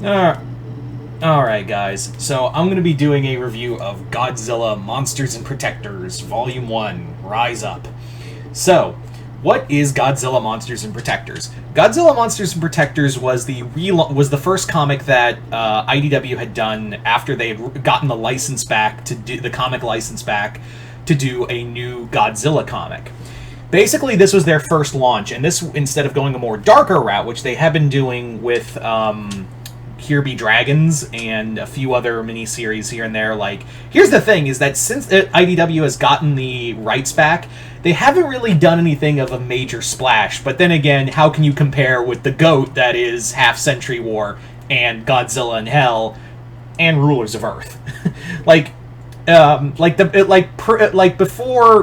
Uh, Alright guys, so I'm going to be doing a review of Godzilla Monsters and Protectors, Volume 1, Rise Up. So, what is Godzilla Monsters and Protectors? Godzilla Monsters and Protectors was the first comic that IDW had done after they had gotten the license back to do the comic license back to do a new Godzilla comic. Basically, this was their first launch, and this, instead of going a more darker route, which they have been doing with Here Be Dragons and a few other miniseries here and there. Like, here's the thing, is that since IDW has gotten the rights back, they haven't really done anything of a major splash. But then again, how can you compare with the GOAT that is Half Century War and Godzilla in Hell and Rulers of Earth? Before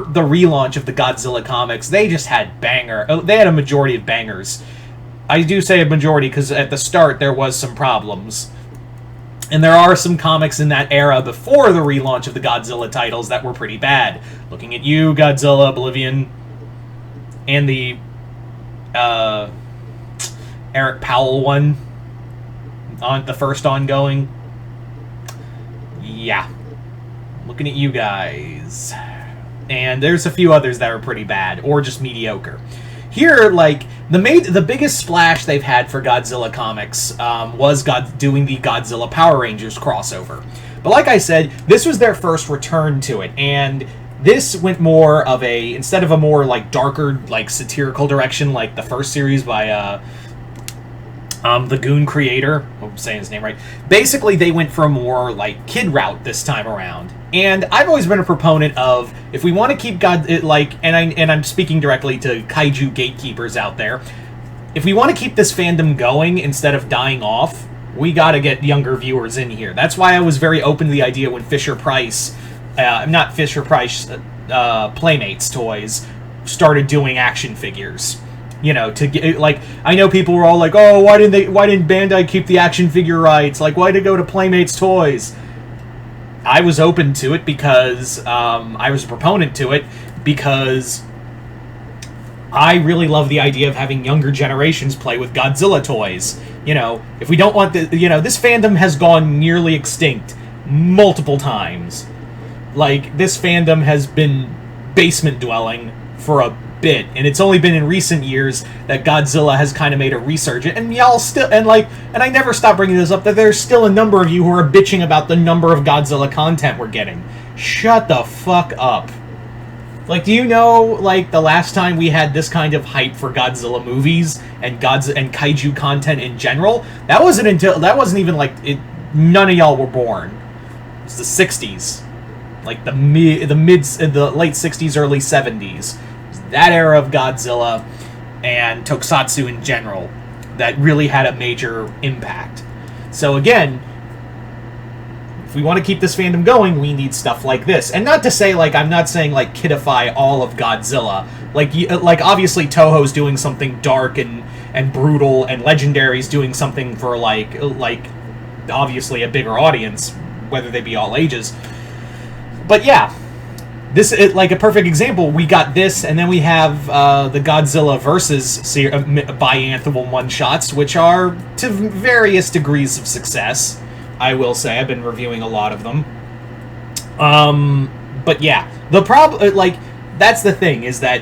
the relaunch of the Godzilla comics, they just had they had a majority of bangers. I do say a majority because at the start there was some problems. And there are some comics in that era before the relaunch of the Godzilla titles that were pretty bad. Looking at You, Godzilla, Oblivion, and the Eric Powell one on the first ongoing. Yeah. Looking at you guys. And there's a few others that are pretty bad, or just mediocre. Here, like, the biggest splash they've had for Godzilla comics was doing the Godzilla Power Rangers crossover. But like I said, this was their first return to it, and this went more of instead of a more, like, darker, like, satirical direction, like the first series by, the Goon creator, hope I'm saying his name right. Basically, they went for a more, like, kid route this time around. And I've always been a proponent of, if we want to keep I'm speaking directly to kaiju gatekeepers out there, if we want to keep this fandom going instead of dying off, we gotta get younger viewers in here. That's why I was very open to the idea when Playmates toys started doing action figures. You know, to get, like, I know people were all like, oh, why didn't Bandai keep the action figure rights? Like, why'd it go to Playmates Toys? I was open to it because, I was a proponent to it because I really love the idea of having younger generations play with Godzilla toys. You know, if we don't want this fandom has gone nearly extinct multiple times. Like, this fandom has been basement dwelling for a bit, and it's only been in recent years that Godzilla has kind of made a resurgence, and y'all still, and I never stop bringing this up, that there's still a number of you who are bitching about the number of Godzilla content we're getting. Shut the fuck up. Like, do you know, like, the last time we had this kind of hype for Godzilla movies and kaiju content in general? That wasn't even, like, none of y'all were born. It was the 60s. Like, the late 60s, early 70s. That era of Godzilla and Tokusatsu in general that really had a major impact. So again, if we want to keep this fandom going, we need stuff like this. And not to say, like, I'm not saying, like, kidify all of Godzilla. Like obviously Toho's doing something dark and brutal, and Legendary's doing something for, like obviously a bigger audience, whether they be all ages. But yeah. This is like a perfect example. We got this, and then we have the Godzilla versus biannual one-shots, which are to various degrees of success. I will say, I've been reviewing a lot of them. But yeah, the problem, that's the thing, is that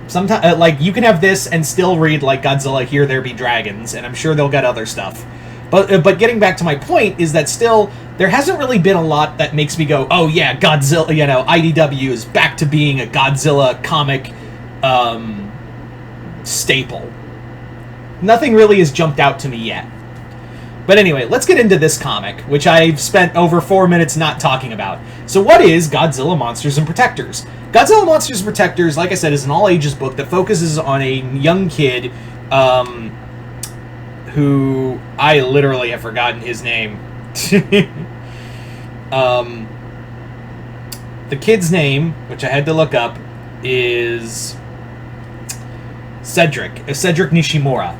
sometimes, you can have this and still read, like, Godzilla Here There Be Dragons, and I'm sure they'll get other stuff. But getting back to my point is that still, there hasn't really been a lot that makes me go, oh yeah, Godzilla, IDW is back to being a Godzilla comic staple. Nothing really has jumped out to me yet. But anyway, let's get into this comic, which I've spent over 4 minutes not talking about. So what is Godzilla Monsters and Protectors? Godzilla Monsters and Protectors, like I said, is an all-ages book that focuses on a young kid, who I literally have forgotten his name. The kid's name, which I had to look up, is Cedric Nishimura.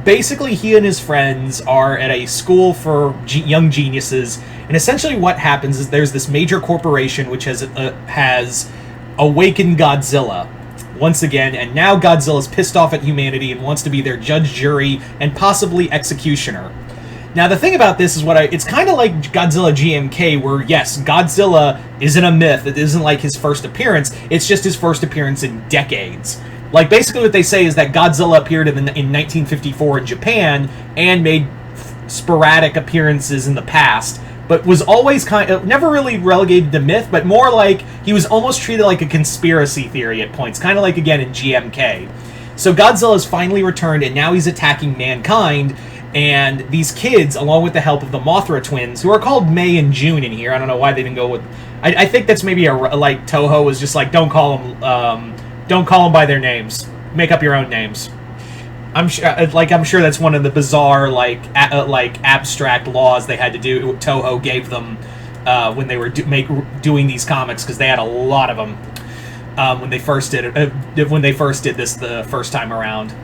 Basically, he and his friends are at a school for young geniuses, and essentially what happens is there's this major corporation which has awakened Godzilla. once again, and now Godzilla's pissed off at humanity and wants to be their judge, jury, and possibly executioner. Now, the thing about this is it's kind of like Godzilla GMK, where, yes, Godzilla isn't a myth. It isn't like his first appearance. It's just his first appearance in decades. Like, basically what they say is that Godzilla appeared in 1954 in Japan and made sporadic appearances in the past, but was always never really relegated to myth, but more like he was almost treated like a conspiracy theory at points, kind of like, again, in GMK. So Godzilla's finally returned, and now he's attacking mankind. And these kids, along with the help of the Mothra twins, who are called May and June in here, I don't know why they didn't go with. I think that's maybe like Toho was just like, don't call them by their names. Make up your own names. I'm sure that's one of the bizarre abstract laws they had to do. Toho gave them when they were doing these comics, because they had a lot of them when they first did it. When they first did this the first time around.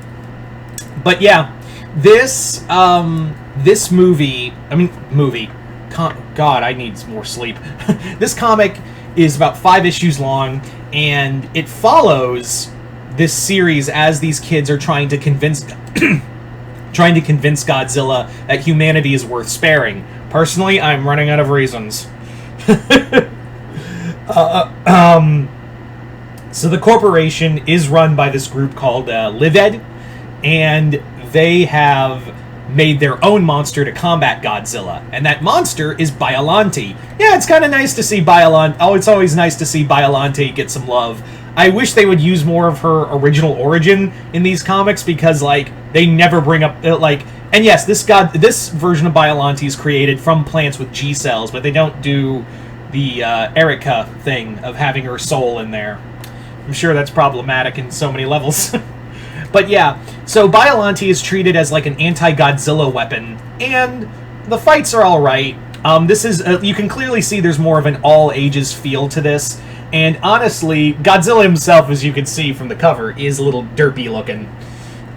But yeah. This movie, God, I need more sleep. This comic is about 5 issues long, and it follows this series as these kids are trying to convince Godzilla that humanity is worth sparing. Personally, I'm running out of reasons. So the corporation is run by this group called Lived, and they have made their own monster to combat Godzilla, and that monster is Biollante. Yeah, it's kind of nice to see Biollante. Oh, it's always nice to see Biollante get some love. I wish they would use more of her original origin in these comics, because they never bring up and yes, this version of Biollante is created from plants with G cells, but they don't do the Erica thing of having her soul in there. I'm sure that's problematic in so many levels. But yeah, so Biollante is treated as like an anti-Godzilla weapon, and the fights are alright. This is, you can clearly see there's more of an all-ages feel to this, and honestly, Godzilla himself, as you can see from the cover, is a little derpy looking.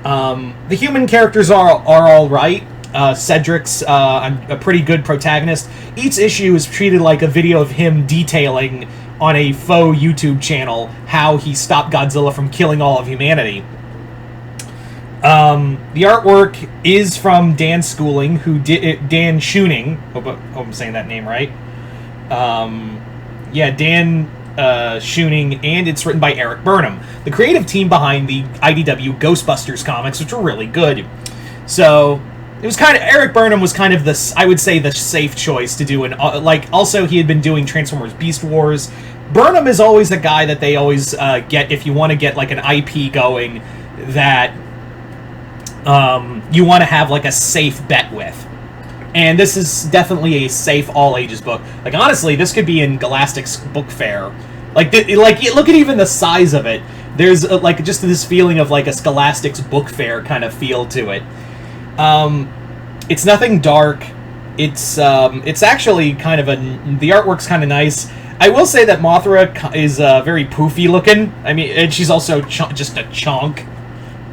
The human characters are alright. Cedric's a pretty good protagonist. Each issue is treated like a video of him detailing on a faux YouTube channel how he stopped Godzilla from killing all of humanity. The artwork is from Dan Schooling, Dan Schooning. Hope I'm saying that name right. Yeah, Dan Schooning, and it's written by Eric Burnham, the creative team behind the IDW Ghostbusters comics, which are really good. So it was Eric Burnham was kind of I would say the safe choice to do also he had been doing Transformers Beast Wars. Burnham is always the guy that they always get if you want to get like an IP going that you want to have like a safe bet with. And this is definitely a safe all-ages book. Like, honestly, this could be in Scholastic's book fair. Look at even the size of it. There's just this feeling of like a Scholastic's book fair kind of feel to it. It's nothing dark. It's actually kind of the artwork's kind of nice. I will say that Mothra is very poofy looking. I mean, and she's also just a chonk.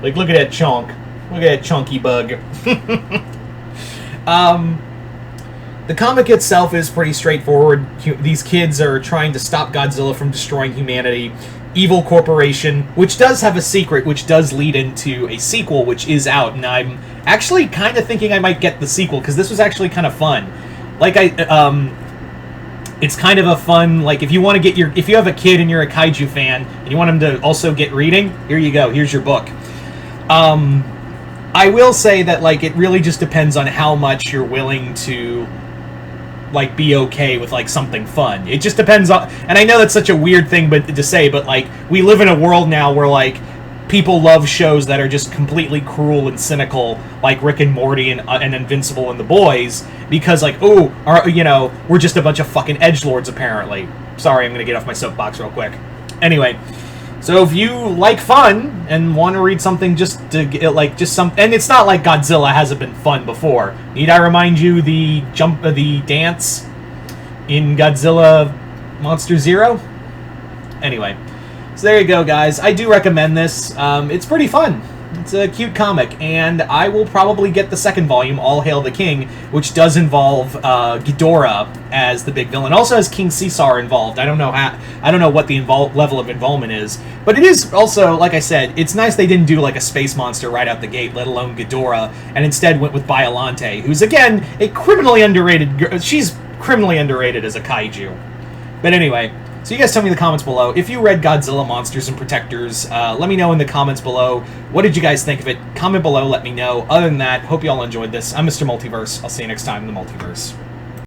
Like, look at that chonk. Look at that chunky bug. The comic itself is pretty straightforward. These kids are trying to stop Godzilla from destroying humanity. Evil Corporation, which does have a secret, which does lead into a sequel, which is out, and I'm actually kind of thinking I might get the sequel, because this was actually kind of fun. It's kind of a fun, if you want to if you have a kid and you're a kaiju fan, and you want them to also get reading, here you go, here's your book. I will say that, it really just depends on how much you're willing to, be okay with, something fun. It just depends on... And I know that's such a weird thing to say, but, we live in a world now where, people love shows that are just completely cruel and cynical, like Rick and Morty and Invincible and The Boys, because, we're just a bunch of fucking edgelords, apparently. Sorry, I'm gonna get off my soapbox real quick. Anyway... So if you like fun and want to read something and it's not like Godzilla hasn't been fun before. Need I remind you the dance in Godzilla Monster Zero? Anyway, so there you go, guys. I do recommend this. It's pretty fun. It's a cute comic, and I will probably get the second volume, All Hail the King, which does involve Ghidorah as the big villain. Also has King Caesar involved. I don't know what the level of involvement is, but it is also, like I said, it's nice they didn't do like a space monster right out the gate, let alone Ghidorah, and instead went with Biollante, who's again a criminally underrated. She's criminally underrated as a kaiju. But anyway. So you guys tell me in the comments below. If you read Godzilla Monsters and Protectors, let me know in the comments below. What did you guys think of it? Comment below, let me know. Other than that, hope you all enjoyed this. I'm Mr. Multiverse. I'll see you next time in the Multiverse.